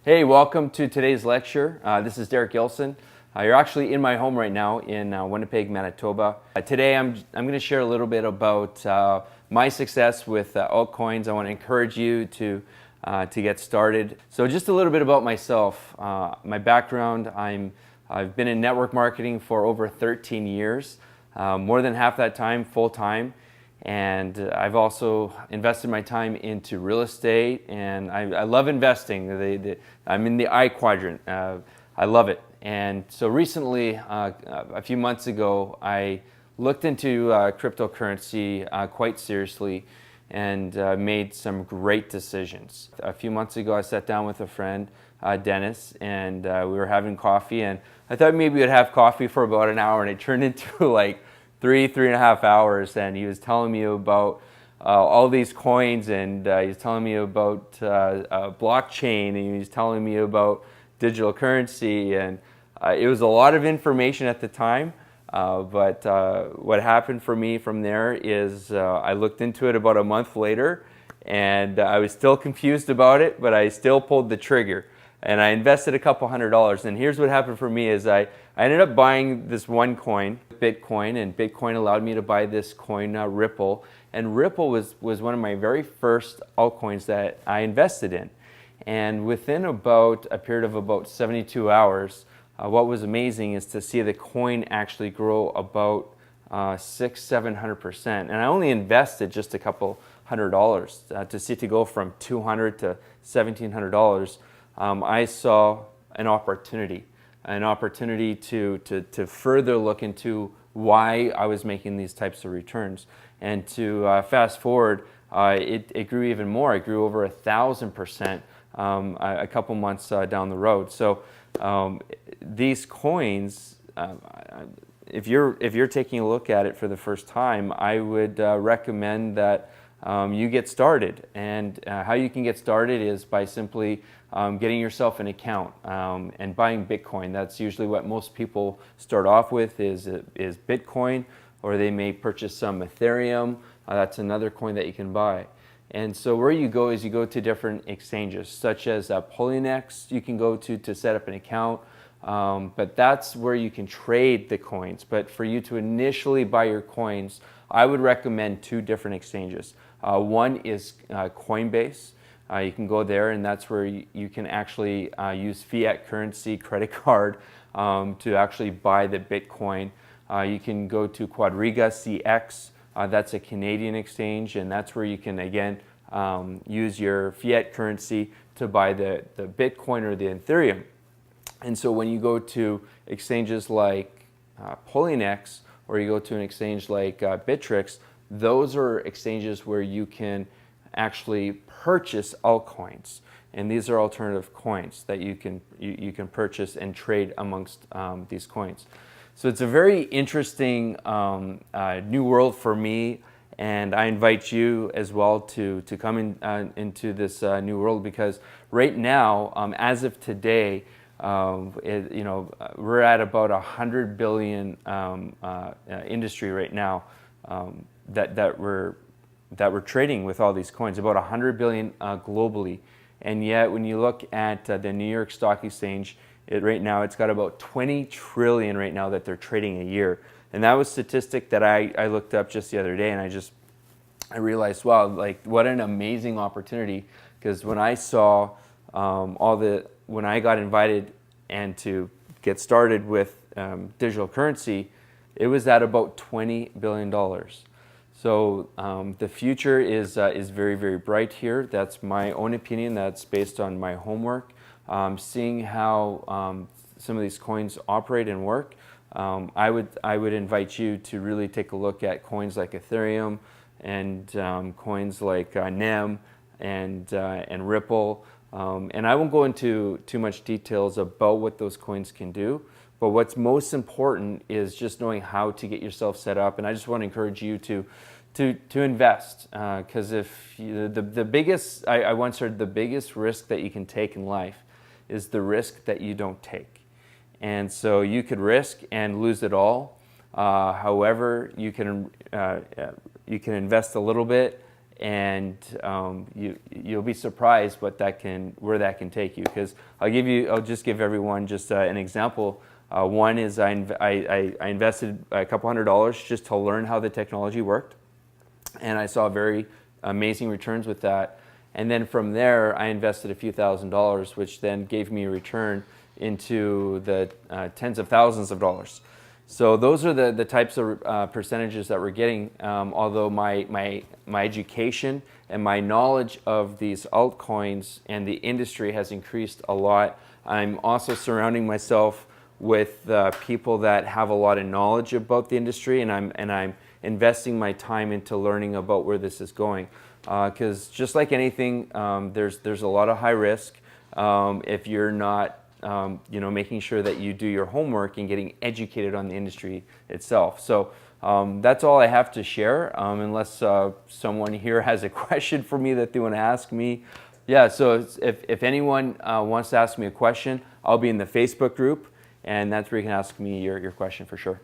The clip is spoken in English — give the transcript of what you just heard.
Hey, welcome to today's lecture. This is Derek Gilson. You're actually in my home right now in Winnipeg, Manitoba. Today I'm going to share a little bit about my success with altcoins. I want to encourage you to get started. So just a little bit about myself. My background, I've been in network marketing for over 13 years, more than half that time full-time. And I've also invested my time into real estate, and I love investing. I'm in the I quadrant. I love it. And so recently, a few months ago, I looked into cryptocurrency quite seriously and made some great decisions. A few months ago, I sat down with a friend, Dennis, and we were having coffee, and I thought maybe we'd have coffee for about an hour, and it turned into like three and a half hours, and he was telling me about all these coins, and he was telling me about blockchain, and he was telling me about digital currency, and it was a lot of information at the time, but what happened for me from there is I looked into it about a month later, and I was still confused about it, but I still pulled the trigger. And I invested a couple $100s. And here's what happened for me is I ended up buying this one coin, Bitcoin, and Bitcoin allowed me to buy this coin, Ripple. And Ripple was one of my very first altcoins that I invested in. And within about a period of about 72 hours, what was amazing is to see the coin actually grow about 600–700%. And I only invested just a couple $100 to see it to go from $200 to $1,700. I saw an opportunity to further look into why I was making these types of returns. And to fast forward, it grew even more. It grew over 1,000% a couple months down the road. So these coins, if you're taking a look at it for the first time, I would recommend that you get started. And how you can get started is by simply getting yourself an account and buying Bitcoin. That's usually what most people start off with is Bitcoin, or they may purchase some Ethereum. That's another coin that you can buy. And so where you go is you go to different exchanges, such as Polynex you can go to set up an account. But that's where you can trade the coins. But for you to initially buy your coins, I would recommend two different exchanges. One is Coinbase. You can go there, and that's where you can actually use fiat currency credit card to actually buy the Bitcoin. You can go to Quadriga CX. That's a Canadian exchange, and that's where you can, again, use your fiat currency to buy the Bitcoin or the Ethereum. And so when you go to exchanges like Polynex, or you go to an exchange like Bittrex, those are exchanges where you can actually purchase altcoins. And these are alternative coins that you can purchase and trade amongst these coins. So it's a very interesting new world for me, and I invite you as well to come into this new world, because right now, as of today, we're at about 100 billion industry right now that we're trading with all these coins, about 100 billion globally. And yet when you look at the New York Stock Exchange, right now it's got about 20 trillion right now that they're trading a year. And that was a statistic that I looked up just the other day, and I realized, wow, like what an amazing opportunity. Because when I saw when I got invited and to get started with digital currency, it was at about $20 billion. So the future is very, very bright here. That's my own opinion. That's based on my homework, seeing how some of these coins operate and work. I would invite you to really take a look at coins like Ethereum and coins like NEM and Ripple. And I won't go into too much details about what those coins can do, but what's most important is just knowing how to get yourself set up. And I just want to encourage you to invest, because if the biggest, I once heard, the biggest risk that you can take in life is the risk that you don't take. And so you could risk and lose it all. However, you can invest a little bit and you'll be surprised where that can take you. Because I'll just give everyone just an example. One is I invested a couple $100 just to learn how the technology worked, and I saw very amazing returns with that. And then from there, I invested a few $1,000s, which then gave me a return into the tens of thousands of dollars. So those are the types of percentages that we're getting. Although my education and my knowledge of these altcoins and the industry has increased a lot, I'm also surrounding myself with people that have a lot of knowledge about the industry, and I'm investing my time into learning about where this is going. Because just like anything, there's a lot of high risk if you're not making sure that you do your homework and getting educated on the industry itself. So that's all I have to share, unless someone here has a question for me that they want to ask me. Yeah, so if anyone wants to ask me a question, I'll be in the Facebook group, and that's where you can ask me your question for sure.